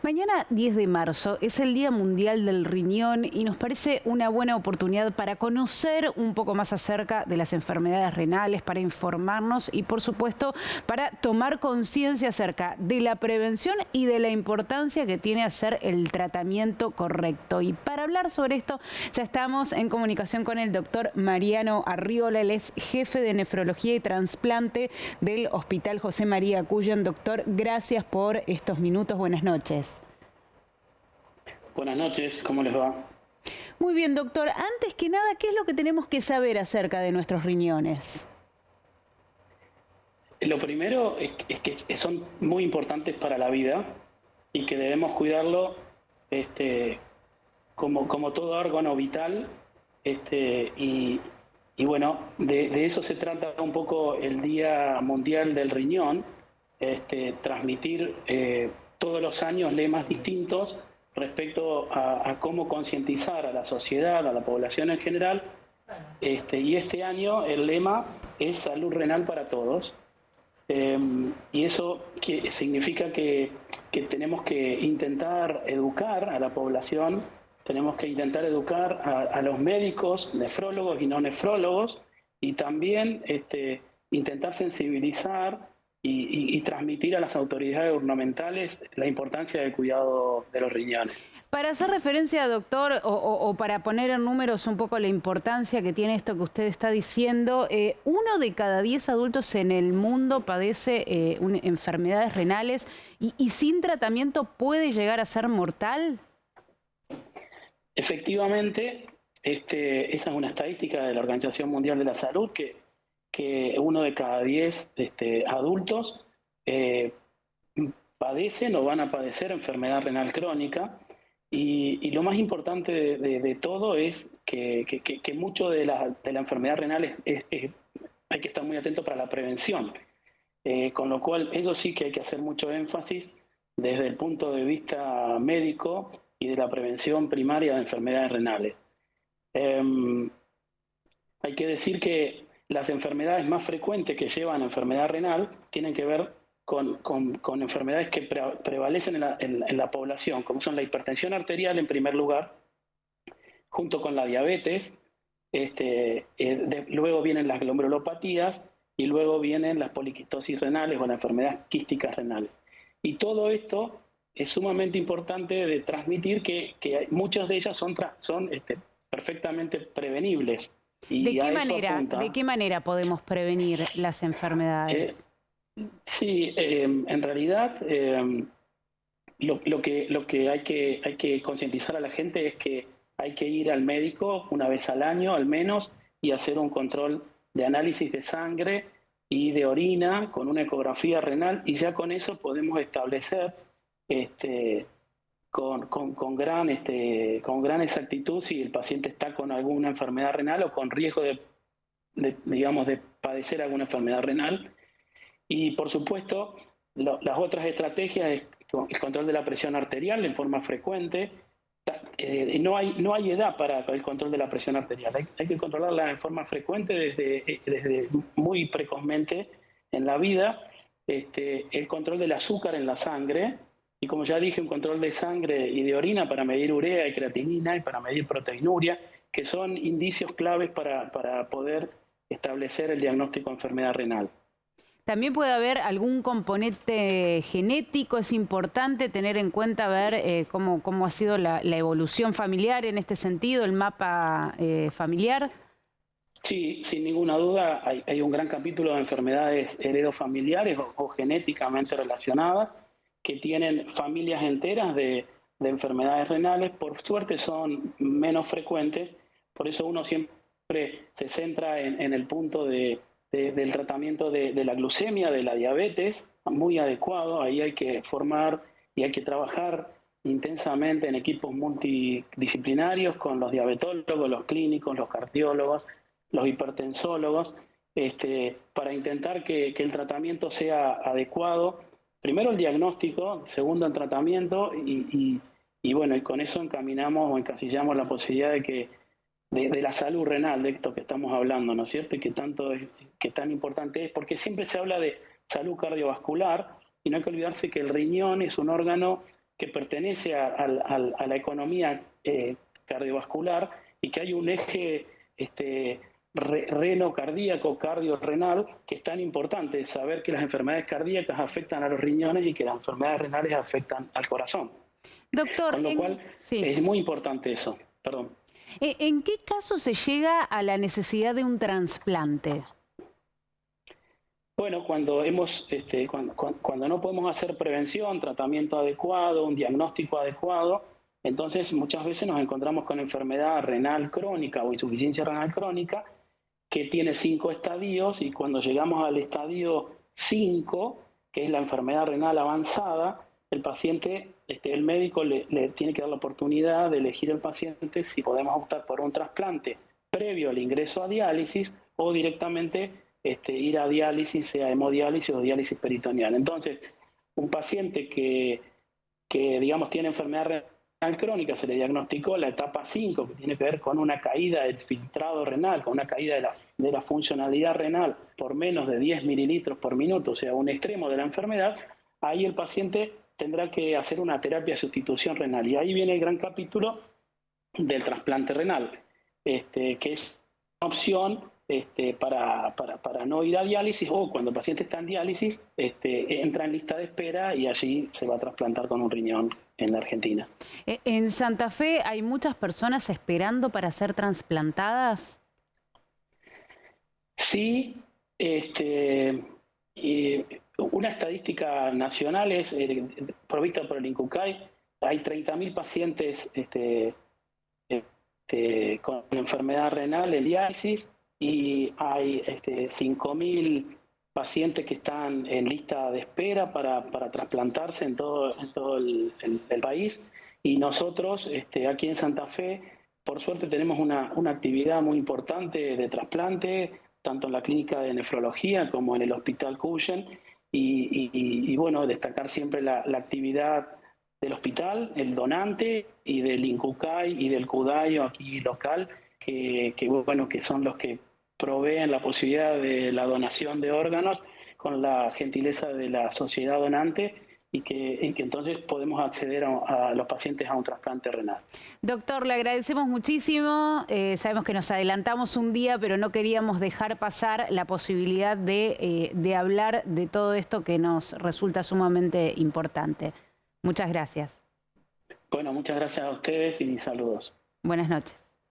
Mañana 10 de marzo es el Día Mundial del Riñón y nos parece una buena oportunidad para conocer un poco más acerca de las enfermedades renales, para informarnos y por supuesto para tomar conciencia acerca de la prevención y de la importancia que tiene hacer el tratamiento correcto. Y para hablar sobre esto ya estamos en comunicación con el doctor Mariano Arriola, él es jefe de nefrología y trasplante del Hospital José María Cuyon. Doctor, gracias por estos minutos, buenas noches. Buenas noches, ¿cómo les va? Muy bien, doctor. Antes que nada, ¿qué es lo que tenemos que saber acerca de nuestros riñones? Lo primero es que son muy importantes para la vida y que debemos cuidarlo como todo órgano vital. Y bueno, de eso se trata un poco el Día Mundial del Riñón, transmitir todos los años lemas distintos respecto a cómo concientizar a la sociedad, a la población en general. Y este año el lema es salud renal para todos. Y eso significa que tenemos que intentar educar a la población, tenemos que intentar educar a los médicos, nefrólogos y no nefrólogos, y también intentar sensibilizar y transmitir a las autoridades gubernamentales la importancia del cuidado de los riñones. Para hacer referencia, doctor, o para poner en números un poco la importancia que tiene esto que usted está diciendo, 1 de cada 10 adultos en el mundo padece enfermedades renales y sin tratamiento puede llegar a ser mortal. Efectivamente, esa es una estadística de la Organización Mundial de la Salud, que 1 de cada 10 adultos padecen o van a padecer enfermedad renal crónica. Y lo más importante de todo es que mucho de la enfermedad renal hay que estar muy atento para la prevención. Con lo cual, eso sí que hay que hacer mucho énfasis desde el punto de vista médico y de la prevención primaria de enfermedades renales. Hay que decir que las enfermedades más frecuentes que llevan a enfermedad renal tienen que ver con enfermedades que prevalecen en la población, como son la hipertensión arterial en primer lugar, junto con la diabetes, luego vienen las glomerulopatías y luego vienen las poliquistosis renales o las enfermedades quísticas renales. Y todo esto es sumamente importante de transmitir que muchas de ellas son perfectamente prevenible. ¿De qué manera podemos prevenir las enfermedades? Sí, en realidad lo que hay que concientizar a la gente es que hay que ir al médico una vez al año al menos y hacer un control de análisis de sangre y de orina con una ecografía renal, y ya con eso podemos establecer con gran exactitud si el paciente está con alguna enfermedad renal o con riesgo de padecer alguna enfermedad renal. Y por supuesto, las otras estrategias es el control de la presión arterial en forma frecuente. No hay edad para el control de la presión arterial. Hay que controlarla en forma frecuente desde muy precozmente en la vida. El control del azúcar en la sangre. Y como ya dije, un control de sangre y de orina para medir urea y creatinina y para medir proteinuria, que son indicios claves para poder establecer el diagnóstico de enfermedad renal. También puede haber algún componente genético, es importante tener en cuenta, ver cómo ha sido la evolución familiar en este sentido, el mapa familiar. Sí, sin ninguna duda hay un gran capítulo de enfermedades heredofamiliares o genéticamente relacionadas que tienen familias enteras de enfermedades renales. Por suerte son menos frecuentes, por eso uno siempre se centra en el punto del tratamiento de la glucemia, de la diabetes, muy adecuado. Ahí hay que formar y hay que trabajar intensamente en equipos multidisciplinarios con los diabetólogos, los clínicos, los cardiólogos, los hipertensólogos, para intentar que el tratamiento sea adecuado. Primero el diagnóstico, segundo el tratamiento y bueno, y con eso encaminamos o encasillamos la posibilidad de la salud renal, de esto que estamos hablando, ¿no es cierto? Y que tan importante es, porque siempre se habla de salud cardiovascular y no hay que olvidarse que el riñón es un órgano que pertenece a la economía cardiovascular y que hay un eje renocardíaco, cardiorrenal, que es tan importante saber que las enfermedades cardíacas afectan a los riñones y que las enfermedades renales afectan al corazón. Doctor, Con lo cual sí. es muy importante eso. Perdón. ¿En qué caso se llega a la necesidad de un trasplante? Bueno, cuando no podemos hacer prevención, tratamiento adecuado, un diagnóstico adecuado, entonces muchas veces nos encontramos con enfermedad renal crónica o insuficiencia renal crónica que tiene 5 estadios, y cuando llegamos al estadio 5, que es la enfermedad renal avanzada, el paciente, el médico le tiene que dar la oportunidad de elegir al paciente si podemos optar por un trasplante previo al ingreso a diálisis o directamente ir a diálisis, sea hemodiálisis o diálisis peritoneal. Entonces, un paciente que digamos tiene enfermedad renal crónica, se le diagnosticó la etapa 5, que tiene que ver con una caída del filtrado renal, con una caída de la funcionalidad renal por menos de 10 mililitros por minuto, o sea, un extremo de la enfermedad, ahí el paciente tendrá que hacer una terapia de sustitución renal. Y ahí viene el gran capítulo del trasplante renal, que es una opción para no ir a diálisis, o cuando el paciente está en diálisis, entra en lista de espera y allí se va a trasplantar con un riñón en la Argentina. ¿En Santa Fe hay muchas personas esperando para ser trasplantadas? Sí, una estadística nacional es provista por el INCUCAI. Hay 30.000 pacientes con enfermedad renal en diálisis, y hay 5.000 pacientes que están en lista de espera para trasplantarse en todo el país. Y nosotros, aquí en Santa Fe, por suerte tenemos una actividad muy importante de trasplante, tanto en la clínica de nefrología como en el Hospital Cuyen, y bueno, destacar siempre la actividad del hospital, el donante, y del INCUCAI y del CUDAIO aquí local, que son los que proveen la posibilidad de la donación de órganos con la gentileza de la sociedad donante, y que entonces podemos acceder a los pacientes a un trasplante renal. Doctor, le agradecemos muchísimo. Sabemos que nos adelantamos un día, pero no queríamos dejar pasar la posibilidad de hablar de todo esto que nos resulta sumamente importante. Muchas gracias. Bueno, muchas gracias a ustedes y saludos. Buenas noches.